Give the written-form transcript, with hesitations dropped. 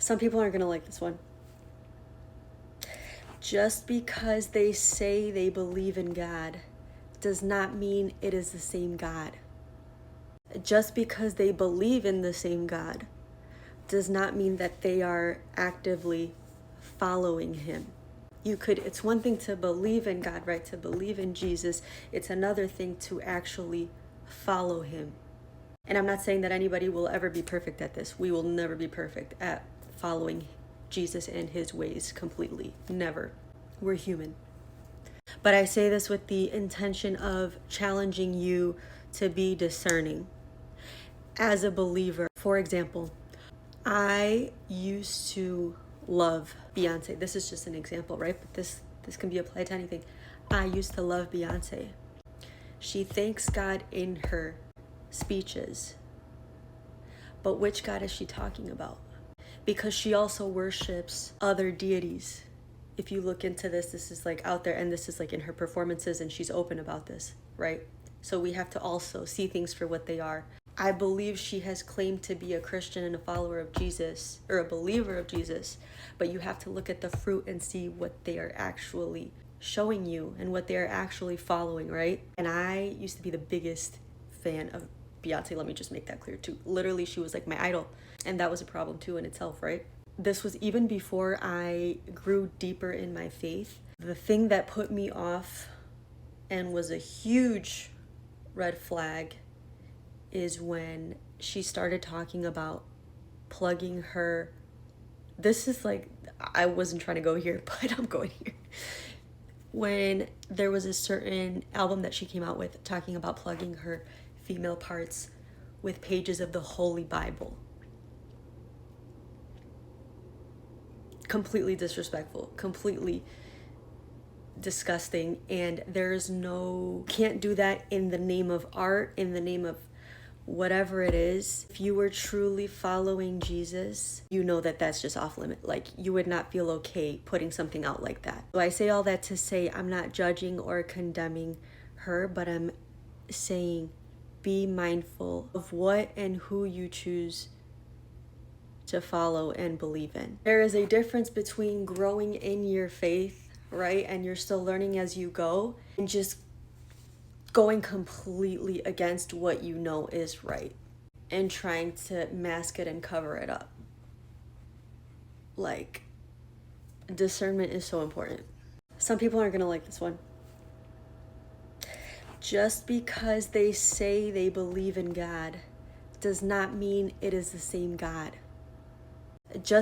Some people aren't going to like this one. Just because they say they believe in God does not mean it is the same God. Just because they believe in the same God does not mean that they are actively following him. It's one thing to believe in God, right? To believe in Jesus. It's another thing to actually follow him. And I'm not saying that anybody will ever be perfect at this. We will never be perfect at following Jesus and his ways completely. Never. We're human. But I say this with the intention of challenging you to be discerning. As a believer, for example, I used to love Beyonce. This is just an example, right? But this can be applied to anything. I used to love Beyonce. She thanks God in her speeches. But which God is she talking about? Because she also worships other deities. If you look into this is like out there, and this is like in her performances, and she's open about this, right? So we have to also see things for what they are. I believe she has claimed to be a Christian and a follower of Jesus, or a believer of Jesus, but you have to look at the fruit and see what they are actually showing you and what they are actually following, right? And I used to be the biggest fan of Beyonce. Let me just make that clear too. Literally, she was like my idol, and that was a problem too in itself, right? This was even before I grew deeper in my faith. The thing that put me off and was a huge red flag is when she started talking about plugging her. This is like, I wasn't trying to go here, but I'm going here. When there was a certain album that she came out with talking about plugging her female parts with pages of the Holy Bible. Completely disrespectful, completely disgusting, and can't do that in the name of art, in the name of whatever it is. If you were truly following Jesus, you know that that's just off limit. Like, you would not feel okay putting something out like that. So I say all that to say I'm not judging or condemning her, but I'm saying be mindful of what and who you choose to follow and believe in. There is a difference between growing in your faith, right? And you're still learning as you go, and just going completely against what you know is right and trying to mask it and cover it up. Like, discernment is so important. Some people aren't gonna like this one. Just because they say they believe in God does not mean it is the same God. Just